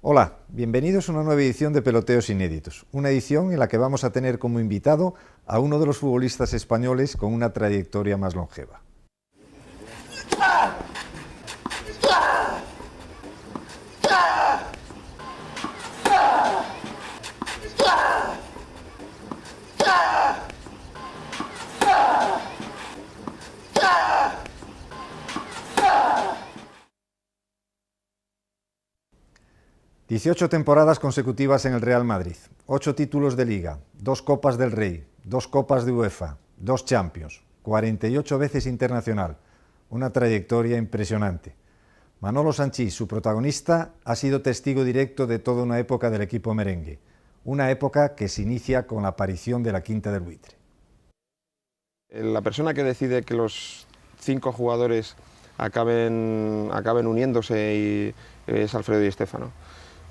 Hola, bienvenidos a una nueva edición de Peloteos Inéditos, una edición en la que vamos a tener como invitado a uno de los futbolistas españoles con una trayectoria más longeva. ...18 temporadas consecutivas en el Real Madrid, 8 títulos de Liga, 2 Copas del Rey, 2 Copas de UEFA, 2 Champions, 48 veces internacional, una trayectoria impresionante. Manolo Sanchís, su protagonista, ha sido testigo directo de toda una época del equipo merengue, una época que se inicia con la aparición de la Quinta del Buitre. La persona que decide que los 5 jugadores acaben uniéndose es Alfredo Di Stéfano,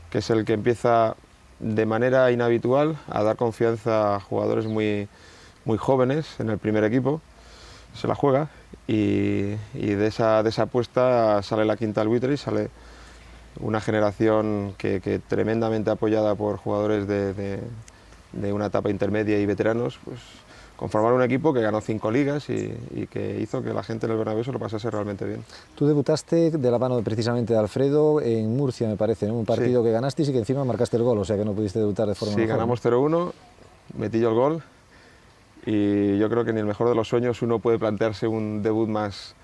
que es el que empieza de manera inhabitual a dar confianza a jugadores muy jóvenes en el primer equipo, se la juega y de esa apuesta sale la Quinta del Buitre y sale una generación que tremendamente apoyada por jugadores de una etapa intermedia y veteranos, pues conformar un equipo que ganó 5 ligas y que hizo que la gente en el Bernabéu se lo pasase realmente bien. Tú debutaste de la mano precisamente de Alfredo en Murcia, me parece, en un partido que ganasteis y que encima marcaste el gol, o sea que no pudiste debutar de forma Sí, mejor. ganamos 0-1, metí yo el gol y yo creo que ni el mejor de los sueños uno puede plantearse un debut más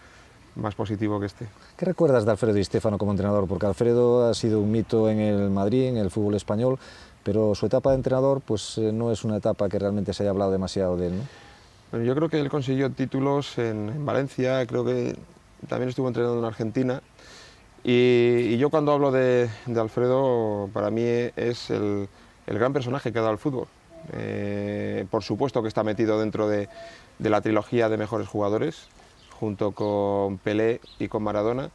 positivo que este. ¿Qué recuerdas de Alfredo Di Stéfano como entrenador? Porque Alfredo ha sido un mito en el Madrid, en el fútbol español, pero su etapa de entrenador pues no es una etapa que realmente se haya hablado demasiado de él, ¿no? Bueno, yo creo que él consiguió títulos en Valencia, creo que también estuvo entrenando en Argentina y yo cuando hablo de Alfredo, para mí es el gran personaje que ha dado al fútbol. Por supuesto que está metido dentro de la trilogía de mejores jugadores, junto con Pelé y con Maradona,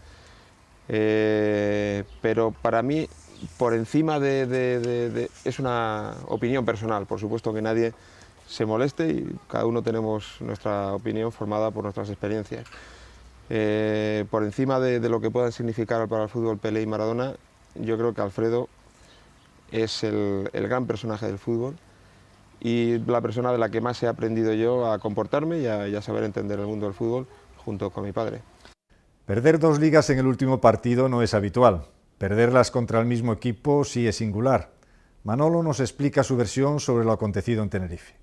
pero para mí, por encima es una opinión personal, por supuesto que nadie se moleste y cada uno tenemos nuestra opinión formada por nuestras experiencias. Por encima de lo que puedan significar para el fútbol Pelé y Maradona, yo creo que Alfredo es el gran personaje del fútbol y la persona de la que más he aprendido yo a comportarme y a saber entender el mundo del fútbol junto con mi padre. Perder 2 ligas en el último partido no es habitual. Perderlas contra el mismo equipo sí es singular. Manolo nos explica su versión sobre lo acontecido en Tenerife.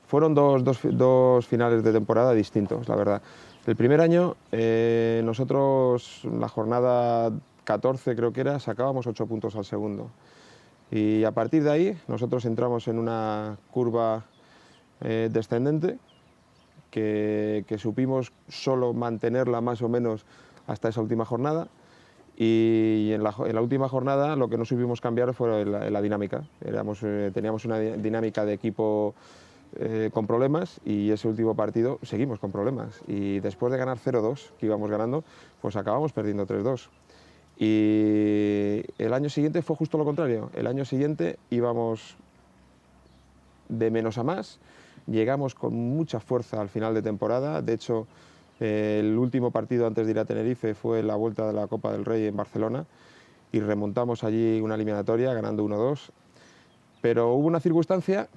Fueron dos finales de temporada distintos, la verdad. El primer año, nosotros, la jornada 14 creo que era, sacábamos 8 puntos al segundo. Y a partir de ahí, nosotros entramos en una curva descendente que supimos solo mantenerla más o menos hasta esa última jornada. Y en la última jornada lo que no supimos cambiar fue la dinámica. Teníamos una dinámica de equipo con problemas y ese último partido seguimos con problemas. Y después de ganar 0-2, que íbamos ganando, pues acabamos perdiendo 3-2. Y el año siguiente fue justo lo contrario. El año siguiente íbamos de menos a más, llegamos con mucha fuerza al final de temporada. De hecho, el último partido antes de ir a Tenerife fue la vuelta de la Copa del Rey en Barcelona y remontamos allí una eliminatoria ganando 1-2. Pero hubo una circunstancia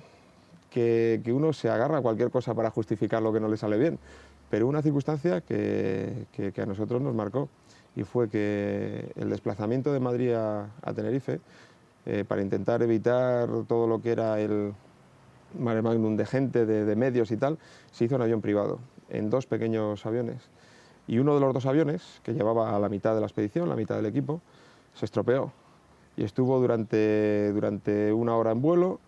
que uno se agarra a cualquier cosa para justificar lo que no le sale bien, pero una circunstancia que a nosotros nos marcó y fue que el desplazamiento de Madrid a Tenerife, para intentar evitar todo lo que era el mare magnum de gente, de medios y tal, se hizo en avión privado, en 2 pequeños aviones. Y uno de los 2 aviones, que llevaba a la mitad de la expedición, la mitad del equipo, se estropeó y estuvo durante 1 hora en vuelo.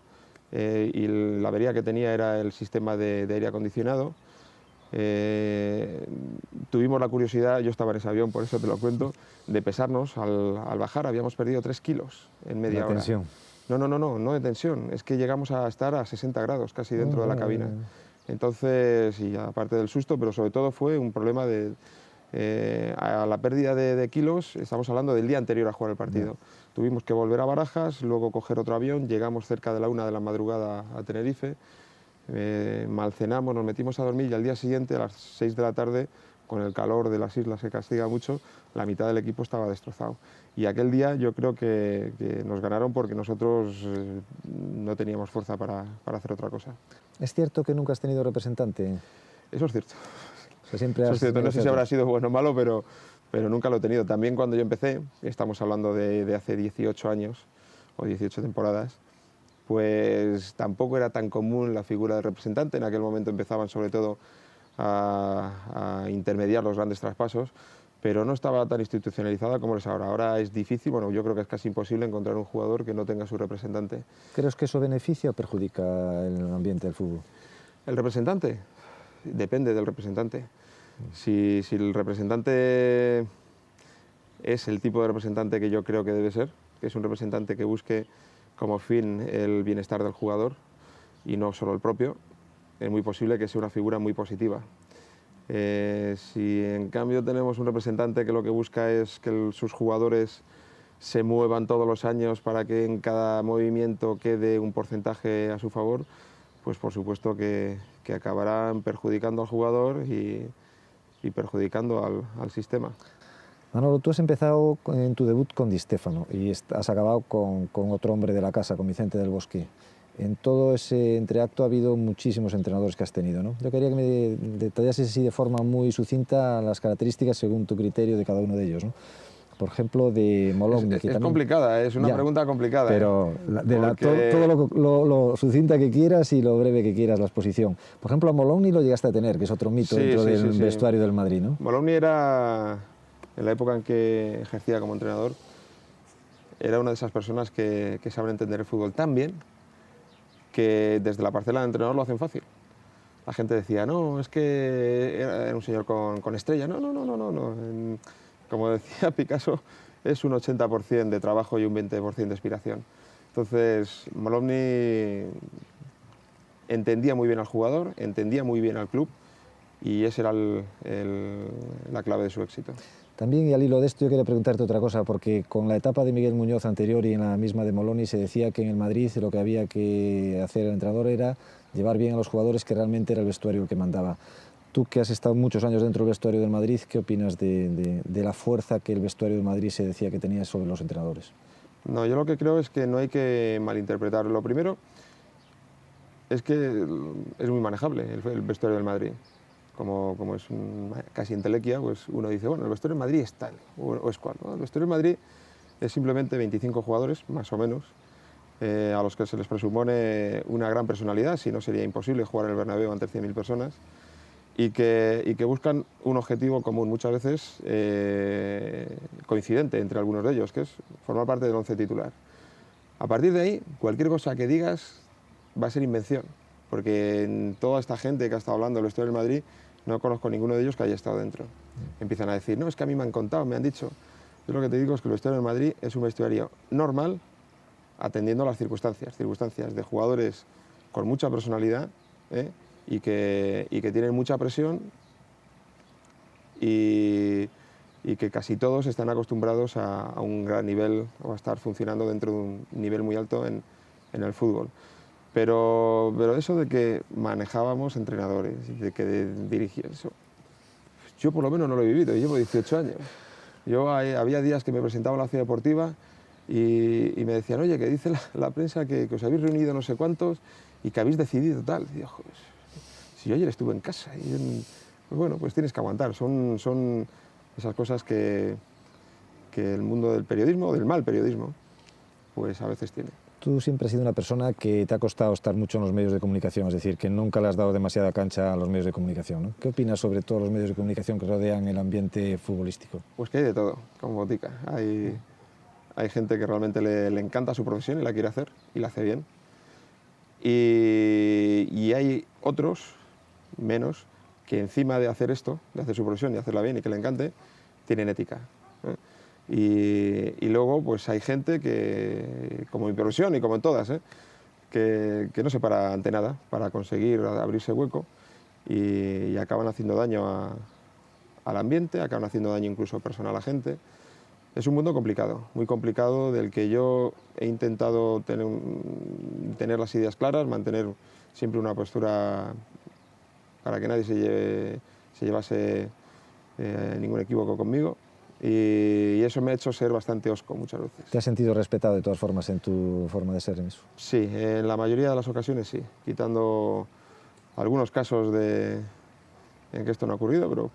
Y la avería que tenía era el sistema de aire acondicionado. Tuvimos la curiosidad, yo estaba en ese avión, por eso te lo cuento, de pesarnos al bajar. Habíamos perdido 3 kilos en media hora. Tensión. No de tensión, es que llegamos a estar a 60 grados casi dentro de la cabina. Entonces, y aparte del susto, pero sobre todo fue un problema a la pérdida de kilos, estamos hablando del día anterior a jugar el partido. Tuvimos que volver a Barajas, luego coger otro avión, llegamos cerca de la 1 de la madrugada a Tenerife, malcenamos, nos metimos a dormir y al día siguiente, a las 6 de la tarde, con el calor de las islas que castiga mucho, la mitad del equipo estaba destrozado. Y aquel día yo creo que nos ganaron porque nosotros no teníamos fuerza para hacer otra cosa. ¿Es cierto que nunca has tenido representante? Eso es cierto. O sea, siempre Eso es cierto. No sé si habrá sido... sido bueno o malo, pero nunca lo he tenido. También cuando yo empecé, estamos hablando de hace 18 años o 18 temporadas, pues tampoco era tan común la figura del representante. En aquel momento empezaban sobre todo a intermediar los grandes traspasos, pero no estaba tan institucionalizada como es ahora. Ahora es difícil, bueno, yo creo que es casi imposible encontrar un jugador que no tenga su representante. ¿Crees que eso beneficia o perjudica el ambiente del fútbol? ¿El representante? Depende del representante. Si el representante es el tipo de representante que yo creo que debe ser, que es un representante que busque como fin el bienestar del jugador y no solo el propio, es muy posible que sea una figura muy positiva. Si en cambio tenemos un representante que lo que busca es que sus jugadores se muevan todos los años para que en cada movimiento quede un porcentaje a su favor, pues por supuesto que acabarán perjudicando al jugador y perjudicando al sistema. Manolo, tú has empezado en tu debut con Di Stéfano y has acabado con otro hombre de la casa, con Vicente del Bosque. En todo ese entreacto ha habido muchísimos entrenadores que has tenido, ¿no? Yo quería que me detallases así de forma muy sucinta las características según tu criterio de cada uno de ellos, ¿no? Por ejemplo, de Mologny. Es complicada, es una pregunta complicada. Pero todo lo sucinta que quieras y lo breve que quieras la exposición. Por ejemplo, a Mologny lo llegaste a tener, que es otro mito dentro del vestuario del Madrid, ¿no? Mologny era, en la época en que ejercía como entrenador, era una de esas personas que saben entender el fútbol tan bien que desde la parcela de entrenador lo hacen fácil. La gente decía, no, es que era un señor con estrella. No. Como decía Picasso, es un 80% de trabajo y un 20% de inspiración. Entonces, Mologny entendía muy bien al jugador, entendía muy bien al club y esa era la clave de su éxito. También, y al hilo de esto, yo quería preguntarte otra cosa, porque con la etapa de Miguel Muñoz anterior y en la misma de Mologny se decía que en el Madrid lo que había que hacer el entrenador era llevar bien a los jugadores, que realmente era el vestuario el que mandaba. Tú, que has estado muchos años dentro del vestuario del Madrid, ¿qué opinas de la fuerza que el vestuario del Madrid se decía que tenía sobre los entrenadores? No, yo lo que creo es que no hay que malinterpretar. Lo primero es que es muy manejable el vestuario del Madrid. Como es casi entelequia, pues uno dice, bueno, el vestuario del Madrid es tal o es cual, ¿no? El vestuario del Madrid es simplemente 25 jugadores, más o menos, a los que se les presupone una gran personalidad, si no sería imposible jugar en el Bernabéu ante 100.000 personas, y que buscan un objetivo común, muchas veces coincidente entre algunos de ellos, que es formar parte del once titular. A partir de ahí, cualquier cosa que digas va a ser invención, porque en toda esta gente que ha estado hablando del vestuario del Madrid, no conozco ninguno de ellos que haya estado dentro. Empiezan a decir, no, es que a mí me han contado, me han dicho. Yo lo que te digo es que el vestuario del Madrid es un vestuario normal, atendiendo a las circunstancias de jugadores con mucha personalidad, y que tienen mucha presión y que casi todos están acostumbrados a un gran nivel o a estar funcionando dentro de un nivel muy alto en el fútbol. Pero eso de que manejábamos entrenadores, de que dirigía eso, yo por lo menos no lo he vivido, llevo 18 años. Había días que me presentaba en la ciudad deportiva y me decían, oye, que dice la prensa que os habéis reunido no sé cuántos y que habéis decidido tal. Y digo, joder, si yo ayer estuve en casa, pues bueno, pues tienes que aguantar. Son esas cosas que el mundo del periodismo, o del mal periodismo, pues a veces tiene. Tú siempre has sido una persona que te ha costado estar mucho en los medios de comunicación, es decir, que nunca le has dado demasiada cancha a los medios de comunicación, ¿no? ¿Qué opinas sobre todos los medios de comunicación que rodean el ambiente futbolístico? Pues que hay de todo, como botica. Hay gente que realmente le encanta su profesión y la quiere hacer, y la hace bien. Y hay otros, menos, que encima de hacer esto, de hacer su profesión y hacerla bien y que le encante, tienen ética. Y luego pues hay gente que, como mi profesión y como en todas, que no se para ante nada para conseguir abrirse hueco y acaban haciendo daño al ambiente, acaban haciendo daño incluso personal a la gente. Es un mundo complicado, muy complicado, del que yo he intentado tener las ideas claras, mantener siempre una postura para que nadie se llevase ningún equívoco conmigo, y eso me ha hecho ser bastante hosco muchas veces. ¿Te has sentido respetado de todas formas en tu forma de ser en eso? Sí, en la mayoría de las ocasiones sí, quitando algunos casos en que esto no ha ocurrido, pero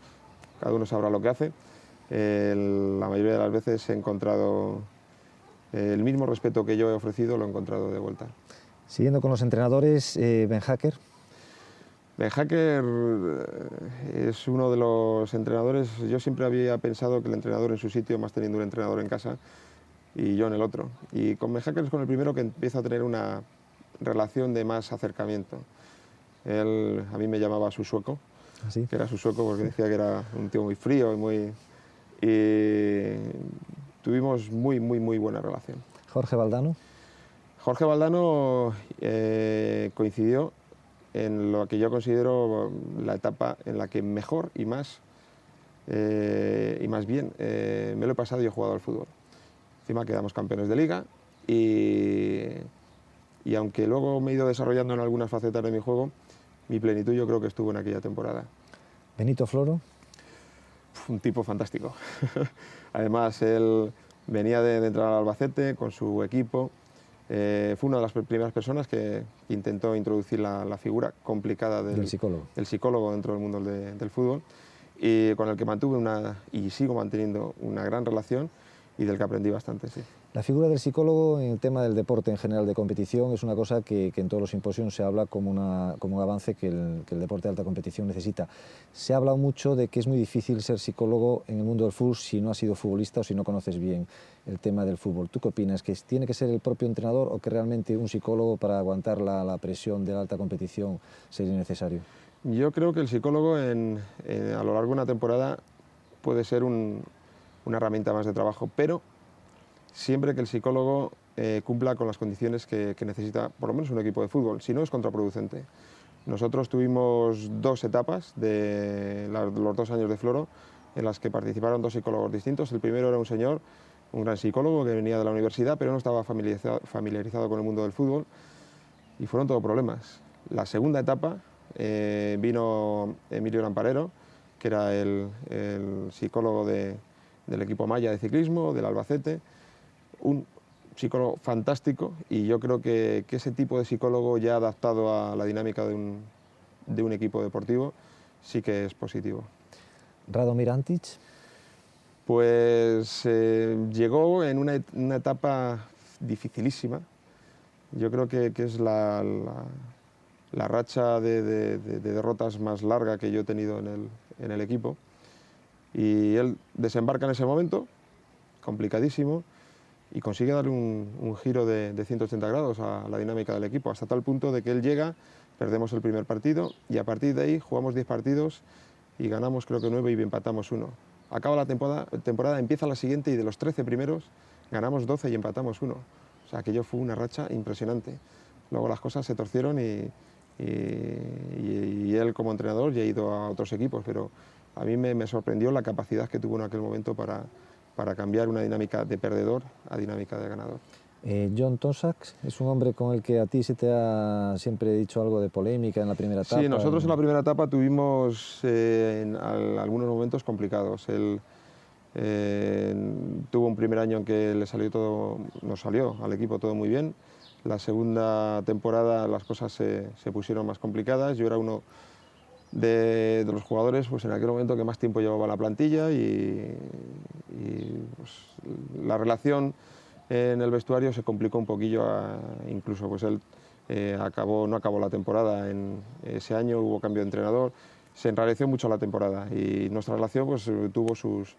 cada uno sabrá lo que hace. La mayoría de las veces he encontrado el mismo respeto que yo he ofrecido, lo he encontrado de vuelta. Siguiendo con los entrenadores, Ben Hacker. Ben Hacker es uno de los entrenadores. Yo siempre había pensado que el entrenador en su sitio, más teniendo un entrenador en casa, y yo en el otro. Y con Ben Hacker es con el primero que empiezo a tener una relación de más acercamiento. Él a mí me llamaba su sueco, ¿Así? que era su sueco porque decía que era un tío muy frío y tuvimos muy buena relación. Jorge Valdano. Jorge Valdano coincidió en lo que yo considero la etapa en la que mejor y más bien me lo he pasado y he jugado al fútbol. Encima quedamos campeones de liga y aunque luego me he ido desarrollando en algunas facetas de mi juego, mi plenitud yo creo que estuvo en aquella temporada. Benito Floro. Un tipo fantástico. Además, él venía de entrar al Albacete con su equipo. Fue una de las primeras personas que intentó introducir la figura complicada del psicólogo dentro del mundo del fútbol, y con el que mantuve y sigo manteniendo una gran relación y del que aprendí bastante. Sí. La figura del psicólogo en el tema del deporte en general de competición es una cosa que en todos los simposios se habla como un avance que el deporte de alta competición necesita. Se ha hablado mucho de que es muy difícil ser psicólogo en el mundo del fútbol si no has sido futbolista o si no conoces bien el tema del fútbol. ¿Tú qué opinas? ¿Que tiene que ser el propio entrenador o que realmente un psicólogo para aguantar la presión de la alta competición sería necesario? Yo creo que el psicólogo a lo largo de una temporada puede ser una herramienta más de trabajo, pero siempre que el psicólogo cumpla con las condiciones que necesita por lo menos un equipo de fútbol, si no es contraproducente. Nosotros tuvimos 2 etapas de los 2 años de Floro en las que participaron 2 psicólogos distintos. El primero era un señor, un gran psicólogo que venía de la universidad, pero no estaba familiarizado con el mundo del fútbol y fueron todo problemas. La segunda etapa vino Emilio Lamparero, que era el psicólogo del equipo Maya de ciclismo, del Albacete, un psicólogo fantástico, y yo creo que ese tipo de psicólogo ya adaptado a la dinámica de un equipo deportivo sí que es positivo. Radomir Antic. Pues llegó en una etapa dificilísima. Yo creo que es la racha de derrotas más larga que yo he tenido en el equipo, y él desembarca en ese momento, complicadísimo, y consigue darle un giro de 180 grados a la dinámica del equipo, hasta tal punto de que él llega, perdemos el primer partido y a partir de ahí jugamos 10 partidos y ganamos creo que 9 y empatamos 1. Acaba la temporada, empieza la siguiente y de los 13 primeros ganamos 12 y empatamos 1. O sea, aquello fue una racha impresionante. Luego las cosas se torcieron y él como entrenador ya ha ido a otros equipos, pero a mí me sorprendió la capacidad que tuvo en aquel momento para cambiar una dinámica de perdedor a dinámica de ganador. John Toshack es un hombre con el que a ti se te ha siempre dicho algo de polémica en la primera etapa. Sí, nosotros en la primera etapa tuvimos algunos momentos complicados. Él tuvo un primer año en que nos salió al equipo todo muy bien. La segunda temporada las cosas se pusieron más complicadas. Yo era uno de los jugadores pues en aquel momento que más tiempo llevaba la plantilla y pues, la relación en el vestuario se complicó un poquillo, incluso pues él no acabó la temporada en ese año, hubo cambio de entrenador, se enrareció mucho la temporada y nuestra relación pues tuvo sus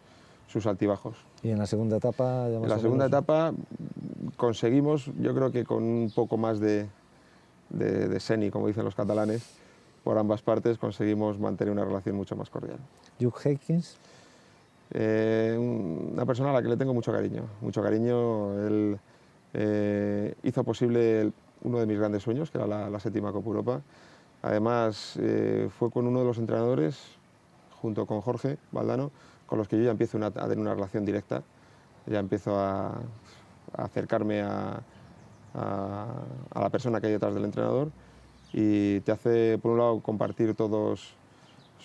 altibajos. ¿Y en la segunda etapa? En la segunda etapa conseguimos, yo creo que con un poco más de seni, como dicen los catalanes, por ambas partes conseguimos mantener una relación mucho más cordial. Hugh Heykins. Una persona a la que le tengo mucho cariño. Él hizo posible uno de mis grandes sueños, que era la 7ª Copa Europa. Además, fue con uno de los entrenadores, junto con Jorge Valdano, con los que yo ya empiezo a tener una relación directa. Ya empiezo a acercarme a la persona que hay detrás del entrenador, y te hace, por un lado, compartir todos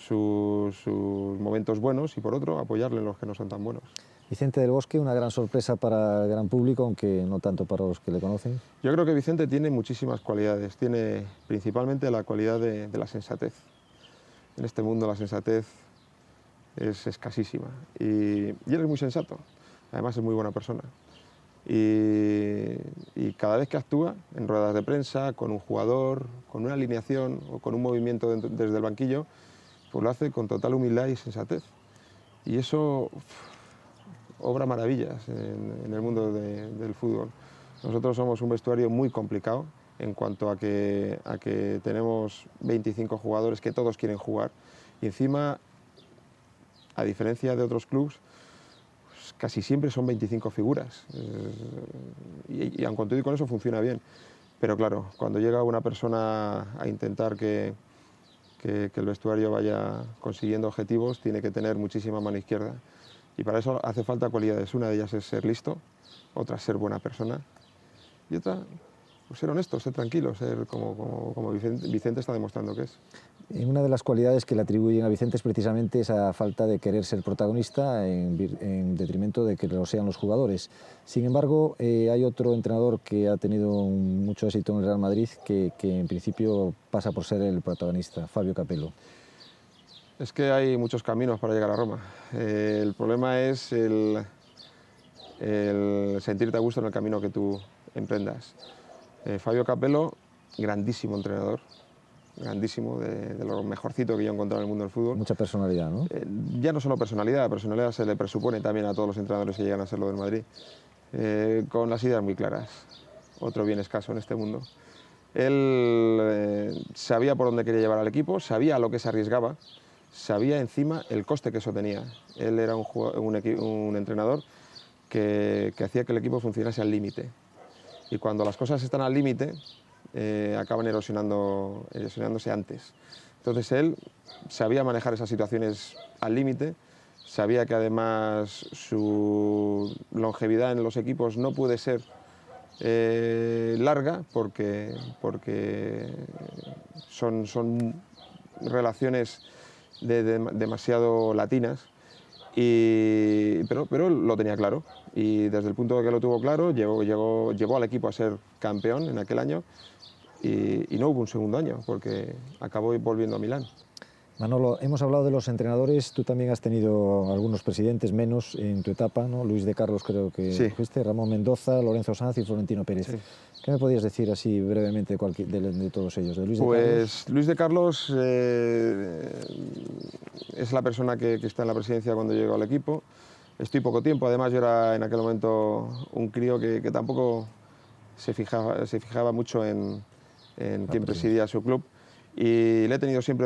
sus momentos buenos y por otro apoyarle en los que no son tan buenos. Vicente del Bosque, una gran sorpresa para el gran público, aunque no tanto para los que le conocen. Yo creo que Vicente tiene muchísimas cualidades, tiene principalmente la cualidad de la sensatez. En este mundo la sensatez es escasísima y él es muy sensato, además es muy buena persona. Y cada vez que actúa en ruedas de prensa, con un jugador, con una alineación o con un movimiento desde el banquillo, pues lo hace con total humildad y sensatez. Y eso obra maravillas en el mundo del fútbol. Nosotros somos un vestuario muy complicado en cuanto a que tenemos 25 jugadores que todos quieren jugar y encima, a diferencia de otros clubes, pues casi siempre son 25 figuras y aun con todo y con eso funciona bien. Pero claro, cuando llega una persona a intentar que el vestuario vaya consiguiendo objetivos, tiene que tener muchísima mano izquierda. Y para eso hace falta cualidades. Una de ellas es ser listo, otra ser buena persona y otra pues ser honesto, ser tranquilo, ser como Vicente está demostrando que es. Una de las cualidades que le atribuyen a Vicente es precisamente esa falta de querer ser protagonista en detrimento de que lo sean los jugadores. Sin embargo, hay otro entrenador que ha tenido mucho éxito en el Real Madrid que en principio pasa por ser el protagonista, Fabio Capello. Es que hay muchos caminos para llegar a Roma. El problema es el sentirte a gusto en el camino que tú emprendas. Fabio Capello, grandísimo entrenador, grandísimo, de lo mejorcito que yo he encontrado en el mundo del fútbol. Mucha personalidad, ¿no? Ya no solo personalidad se le presupone también a todos los entrenadores que llegan a serlo del Madrid, con las ideas muy claras, otro bien escaso en este mundo. Él sabía por dónde quería llevar al equipo, sabía a lo que se arriesgaba, sabía encima el coste que eso tenía. Él era un entrenador que hacía que el equipo funcionase al límite. Y cuando las cosas están al límite, acaban erosionándose antes. Entonces él sabía manejar esas situaciones al límite, sabía que además su longevidad en los equipos no puede ser larga porque son relaciones demasiado latinas, pero él lo tenía claro y desde el punto de que lo tuvo claro llevó al equipo a ser campeón en aquel año y no hubo un segundo año porque acabó volviendo a Milán. Manolo, hemos hablado de los entrenadores, tú también has tenido algunos presidentes menos en tu etapa, ¿no? Luis de Carlos creo que sí. fuiste, Ramón Mendoza, Lorenzo Sanz y Florentino Pérez. Sí. ¿Qué me podías decir así brevemente de todos ellos? ¿De Luis de pues Carlos? Luis de Carlos es la persona que está en la presidencia cuando llego al equipo. Estoy poco tiempo, además yo era en aquel momento un crío que tampoco se fijaba mucho en quién presidía su club. Y le he tenido siempre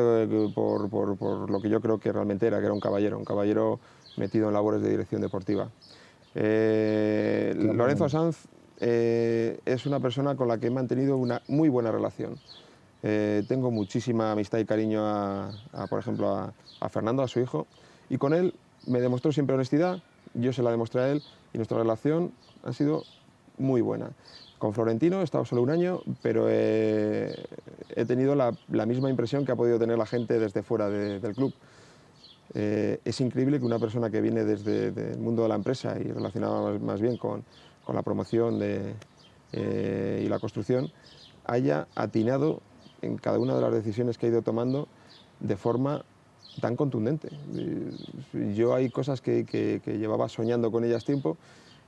por lo que yo creo que realmente era, que era un caballero metido en labores de dirección deportiva. Lorenzo Sanz es una persona con la que he mantenido una muy buena relación. Tengo muchísima amistad y cariño por ejemplo, a Fernando, a su hijo, y con él me demostró siempre honestidad, yo se la demostré a él y nuestra relación ha sido muy buena. Con Florentino he estado solo un año, pero he tenido la misma impresión que ha podido tener la gente desde fuera del club. Es increíble que una persona que viene desde el mundo de la empresa y relacionada más bien con la promoción y la construcción, haya atinado en cada una de las decisiones que ha ido tomando de forma tan contundente. Yo hay cosas que llevaba soñando con ellas tiempo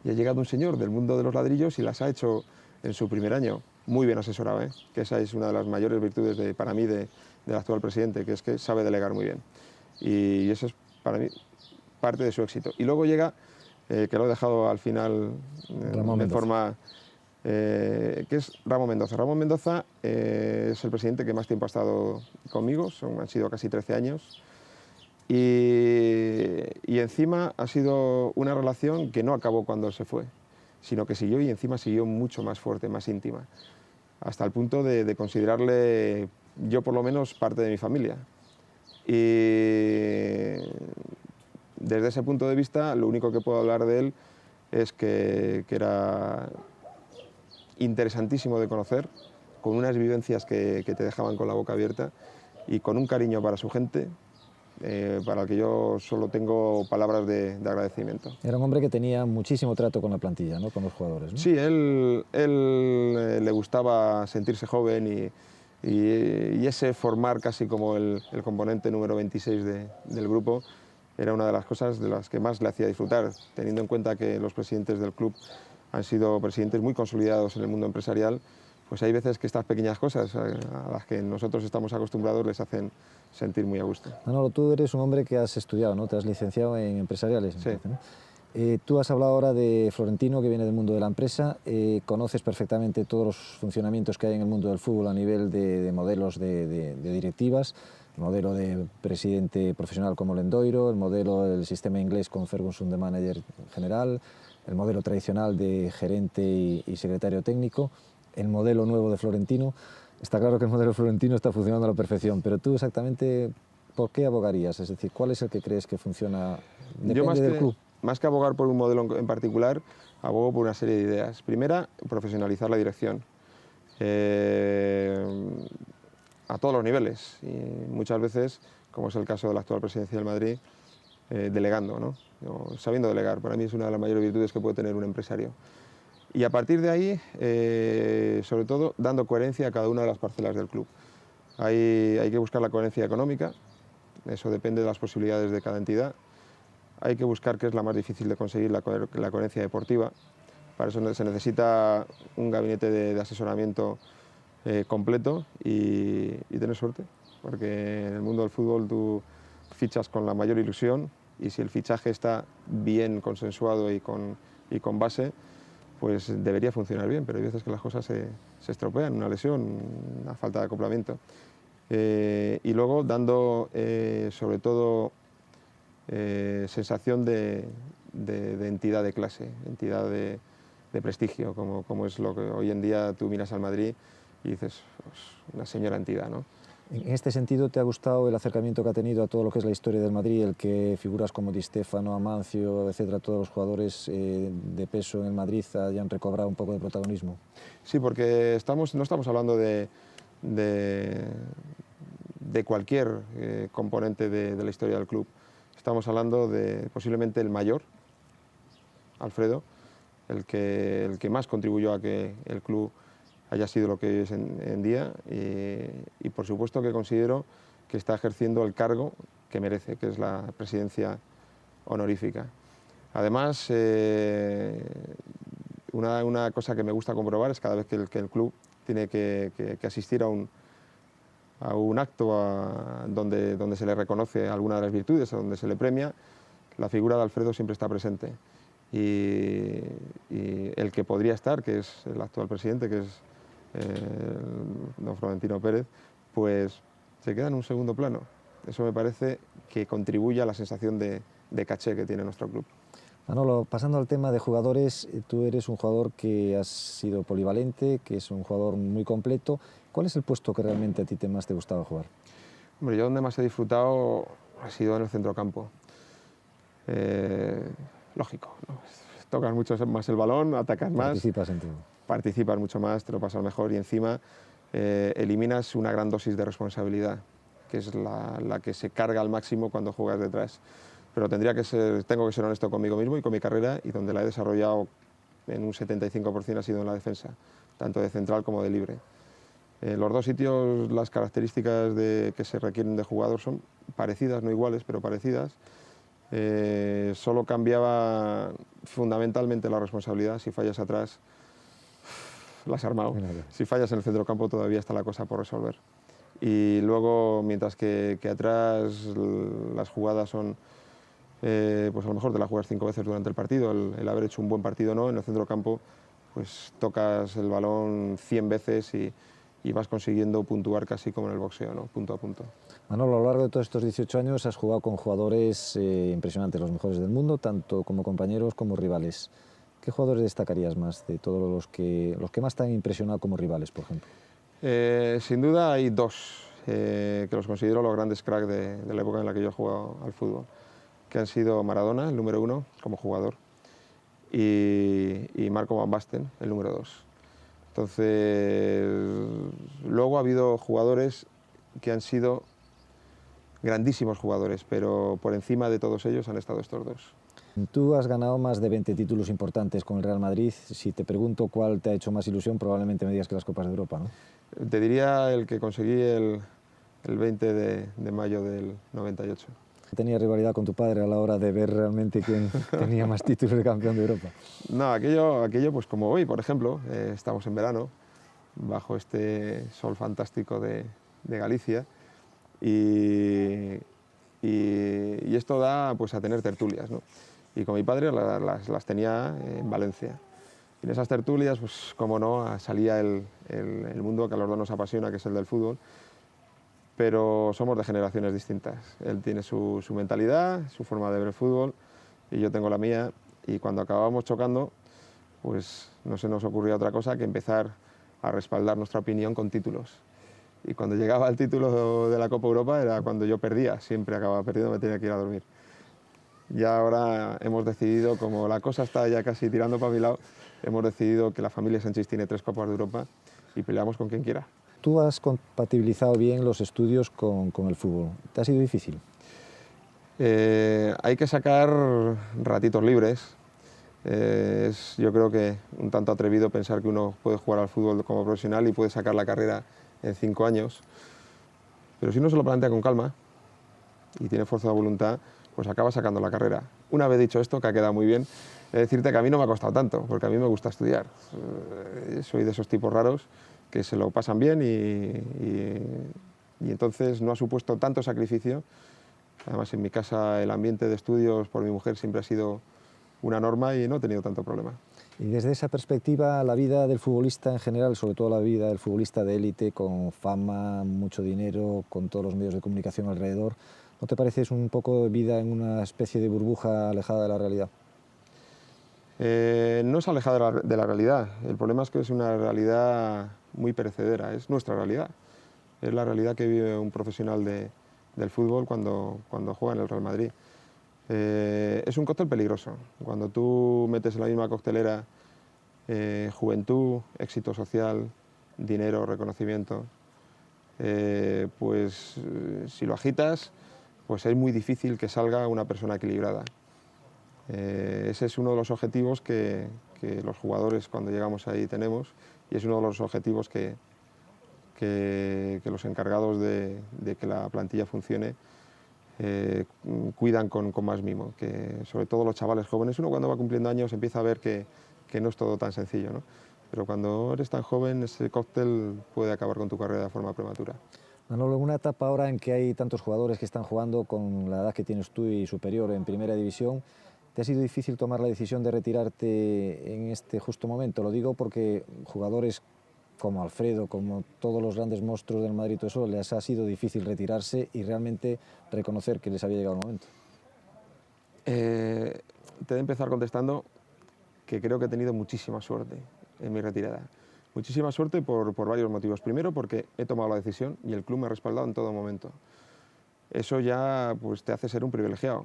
y ha llegado un señor del mundo de los ladrillos y las ha hecho en su primer año muy bien asesorado, que esa es una de las mayores virtudes para mí del actual presidente, que es que sabe delegar muy bien. Y eso es para mí parte de su éxito. Y luego llega, que lo he dejado al final de forma... que es Ramón Mendoza. Ramón Mendoza es el presidente que más tiempo ha estado conmigo, han sido casi 13 años. Y encima ha sido una relación que no acabó cuando se fue, sino que siguió y encima siguió mucho más fuerte, más íntima, hasta el punto de considerarle, yo por lo menos, parte de mi familia. Y desde ese punto de vista, lo único que puedo hablar de él es que era interesantísimo de conocer, con unas vivencias que te dejaban con la boca abierta y con un cariño para su gente para el que yo solo tengo palabras de agradecimiento. Era un hombre que tenía muchísimo trato con la plantilla, ¿no? Con los jugadores, ¿no? Sí, él le gustaba sentirse joven y ese formar casi como el componente número 26 del grupo era una de las cosas de las que más le hacía disfrutar, teniendo en cuenta que los presidentes del club han sido presidentes muy consolidados en el mundo empresarial. Pues hay veces que estas pequeñas cosas a las que nosotros estamos acostumbrados les hacen sentir muy a gusto. Manolo, tú eres un hombre que has estudiado, ¿no? Te has licenciado en empresariales. Sí. Entonces, ¿no? Tú has hablado ahora de Florentino, que viene del mundo de la empresa. Conoces perfectamente todos los funcionamientos que hay en el mundo del fútbol a nivel de modelos de directivas, el modelo de presidente profesional como Lendoiro, el modelo del sistema inglés con Ferguson de manager general, el modelo tradicional de gerente y secretario técnico, el modelo nuevo de Florentino. Está claro que el modelo Florentino está funcionando a la perfección, pero tú exactamente, ¿por qué abogarías? Es decir, ¿cuál es el que crees que funciona? Depende del club. Más que abogar por un modelo en particular, abogo por una serie de ideas. Primera, profesionalizar la dirección a todos los niveles y muchas veces, como es el caso de la actual presidencia del Madrid, delegando, ¿no? Sabiendo delegar. Para mí es una de las mayores virtudes que puede tener un empresario. Y a partir de ahí, sobre todo, dando coherencia a cada una de las parcelas del club. Hay que buscar la coherencia económica, eso depende de las posibilidades de cada entidad. Hay que buscar, que es la más difícil de conseguir, la coherencia deportiva. Para eso se necesita un gabinete de asesoramiento completo y tener suerte, porque en el mundo del fútbol tú fichas con la mayor ilusión y si el fichaje está bien consensuado y con base, pues debería funcionar bien, pero hay veces que las cosas se estropean, una lesión, una falta de acoplamiento. Y luego dando sobre todo sensación de entidad de clase, entidad de prestigio, como es lo que hoy en día tú miras al Madrid y dices, pues, una señora entidad, ¿no? En este sentido, ¿te ha gustado el acercamiento que ha tenido a todo lo que es la historia del Madrid, el que figuras como Di Stéfano, Amancio, etcétera, todos los jugadores de peso en el Madrid hayan recobrado un poco de protagonismo? Sí, porque no estamos hablando de cualquier componente de la historia del club. Estamos hablando de posiblemente el mayor, Alfredo, el que más contribuyó a que el club haya sido lo que es en día y por supuesto que considero que está ejerciendo el cargo que merece, que es la presidencia honorífica. Además, una cosa que me gusta comprobar es cada vez que el club tiene que asistir a un acto donde se le reconoce alguna de las virtudes, a donde se le premia, la figura de Alfredo siempre está presente. Y el que podría estar, que es el actual presidente, que es don Florentino Pérez, pues se queda en un segundo plano. Eso me parece que contribuye a la sensación de caché que tiene nuestro club. Manolo, pasando al tema de jugadores, tú eres un jugador que has sido polivalente, que es un jugador muy completo. ¿Cuál es el puesto que realmente a ti más te gustaba jugar? Hombre, yo donde más he disfrutado ha sido en el centrocampo. Lógico, ¿no? Tocas mucho más el balón, atacas más. Participas en todo. Participas mucho más, te lo pasas mejor y encima eliminas una gran dosis de responsabilidad, que es la que se carga al máximo cuando juegas detrás. Pero tengo que ser honesto conmigo mismo y con mi carrera, y donde la he desarrollado en un 75% ha sido en la defensa, tanto de central como de libre. En los dos sitios las características que se requieren de jugador son parecidas, no iguales, pero parecidas. Solo cambiaba fundamentalmente la responsabilidad. Si fallas atrás, la has armado. Si fallas en el centrocampo todavía está la cosa por resolver. Y luego, mientras que atrás las jugadas son, pues a lo mejor te la juegas 5 veces durante el partido, el haber hecho un buen partido no, en el centrocampo pues tocas el balón 100 veces y vas consiguiendo puntuar casi como en el boxeo, ¿no? Punto a punto. Manolo, a lo largo de todos estos 18 años has jugado con jugadores impresionantes, los mejores del mundo, tanto como compañeros como rivales. ¿Qué jugadores destacarías más de todos los que más te han impresionado como rivales, por ejemplo? Sin duda hay dos que los considero los grandes cracks de la época en la que yo he jugado al fútbol, que han sido Maradona, el número 1 como jugador, y Marco Van Basten, el número 2. Entonces, luego ha habido jugadores que han sido grandísimos jugadores, pero por encima de todos ellos han estado estos dos. Tú has ganado más de 20 títulos importantes con el Real Madrid. Si te pregunto cuál te ha hecho más ilusión, probablemente me digas que las Copas de Europa, ¿no? Te diría el que conseguí el 20 de mayo del 98. ¿Tenías rivalidad con tu padre a la hora de ver realmente quién tenía más títulos de campeón de Europa? No, aquello pues como hoy, por ejemplo, estamos en verano, bajo este sol fantástico de Galicia, y esto da pues a tener tertulias, ¿no? Y con mi padre las tenía en Valencia. Y en esas tertulias, pues como no, salía el mundo que a los dos nos apasiona, que es el del fútbol, pero somos de generaciones distintas. Él tiene su mentalidad, su forma de ver el fútbol, y yo tengo la mía, y cuando acabábamos chocando, pues no se nos ocurría otra cosa que empezar a respaldar nuestra opinión con títulos. Y cuando llegaba el título de la Copa Europa era cuando yo perdía, siempre acababa perdiendo, me tenía que ir a dormir. Y ahora hemos decidido, como la cosa está ya casi tirando para mi lado, hemos decidido que la familia Sánchez tiene 3 Copas de Europa y peleamos con quien quiera. Tú has compatibilizado bien los estudios con el fútbol. ¿Te ha sido difícil? Hay que sacar ratitos libres. Yo creo que un tanto atrevido pensar que uno puede jugar al fútbol como profesional y puede sacar la carrera en 5 años. Pero si uno se lo plantea con calma y tiene fuerza de voluntad, pues acaba sacando la carrera. Una vez dicho esto, que ha quedado muy bien, he de decirte que a mí no me ha costado tanto, porque a mí me gusta estudiar. Soy de esos tipos raros que se lo pasan bien y entonces no ha supuesto tanto sacrificio. Además, en mi casa el ambiente de estudios por mi mujer siempre ha sido una norma y no he tenido tanto problema. Y desde esa perspectiva, la vida del futbolista en general, sobre todo la vida del futbolista de élite, con fama, mucho dinero, con todos los medios de comunicación alrededor, ¿no te parece es un poco de vida en una especie de burbuja alejada de la realidad? No es alejada de la realidad. El problema es que es una realidad muy perecedera, es nuestra realidad. Es la realidad que vive un profesional del fútbol cuando juega en el Real Madrid. Es un cóctel peligroso. Cuando tú metes en la misma coctelera juventud, éxito social, dinero, reconocimiento, pues si lo agitas, pues es muy difícil que salga una persona equilibrada. Ese es uno de los objetivos que los jugadores cuando llegamos ahí tenemos, y es uno de los objetivos que los encargados de que la plantilla funcione cuidan con más mimo, que sobre todo los chavales jóvenes, uno cuando va cumpliendo años empieza a ver que no es todo tan sencillo, ¿no? Pero cuando eres tan joven ese cóctel puede acabar con tu carrera de forma prematura. Manolo, en una etapa ahora en que hay tantos jugadores que están jugando con la edad que tienes tú y superior en primera división, ¿te ha sido difícil tomar la decisión de retirarte en este justo momento? Lo digo porque jugadores como Alfredo, como todos los grandes monstruos del Madrid, todo eso, les ha sido difícil retirarse y realmente reconocer que les había llegado el momento. Te he de empezar contestando que creo que he tenido muchísima suerte en mi retirada. Muchísima suerte por varios motivos. Primero, porque he tomado la decisión y el club me ha respaldado en todo momento. Eso ya pues, te hace ser un privilegiado.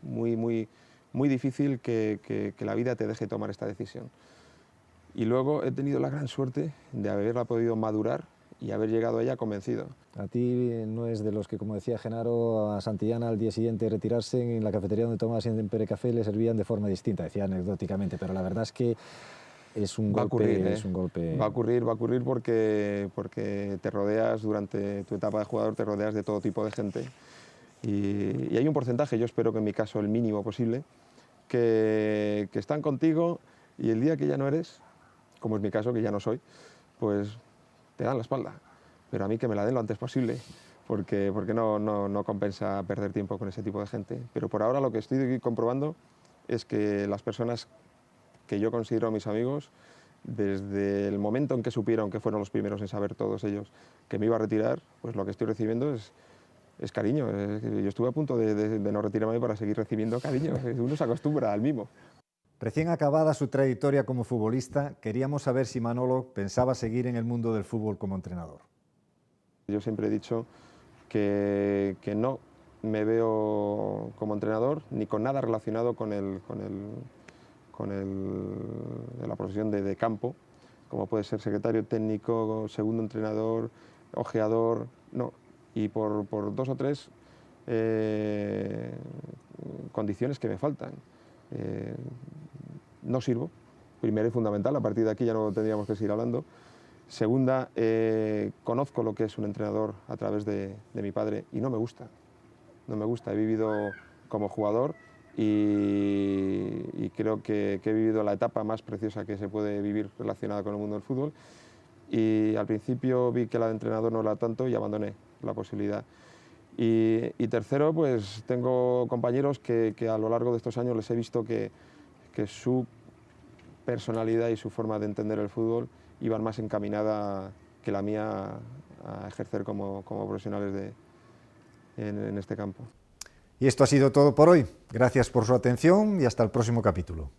Muy difícil que la vida te deje tomar esta decisión. Y luego he tenido la gran suerte de haberla podido madurar y haber llegado a ella convencido. A ti no es de los que, como decía Genaro, a Santillana al día siguiente de retirarse en la cafetería donde tomaba siempre café le servían de forma distinta, decía anecdóticamente, pero la verdad es que es un golpe. Es un golpe. Va a ocurrir porque te rodeas durante tu etapa de jugador, te rodeas de todo tipo de gente. Y hay un porcentaje, yo espero que en mi caso el mínimo posible, que están contigo y el día que ya no eres, como es mi caso, que ya no soy, pues te dan la espalda. Pero a mí que me la den lo antes posible, porque no compensa perder tiempo con ese tipo de gente. Pero por ahora lo que estoy comprobando es que las personas que yo considero mis amigos, desde el momento en que supieron, que fueron los primeros en saber todos ellos, que me iba a retirar, pues lo que estoy recibiendo es cariño. Yo estuve a punto de no retirarme para seguir recibiendo cariño. Uno se acostumbra al mimo. Recién acabada su trayectoria como futbolista, queríamos saber si Manolo pensaba seguir en el mundo del fútbol como entrenador. Yo siempre he dicho que no me veo como entrenador ni con nada relacionado con la profesión de campo, como puede ser secretario técnico, segundo entrenador, ojeador. No, y por 2 o 3 condiciones que me faltan. No sirvo, primero y fundamental, a partir de aquí ya no tendríamos que seguir hablando. Segunda, conozco lo que es un entrenador a través de mi padre y no me gusta. No me gusta, he vivido como jugador y creo que he vivido la etapa más preciosa que se puede vivir relacionada con el mundo del fútbol, y al principio vi que la de entrenador no era tanto y abandoné la posibilidad. Y tercero, pues tengo compañeros que a lo largo de estos años les he visto que su personalidad y su forma de entender el fútbol iban más encaminada que la mía a ejercer como profesionales en este campo. Y esto ha sido todo por hoy. Gracias por su atención y hasta el próximo capítulo.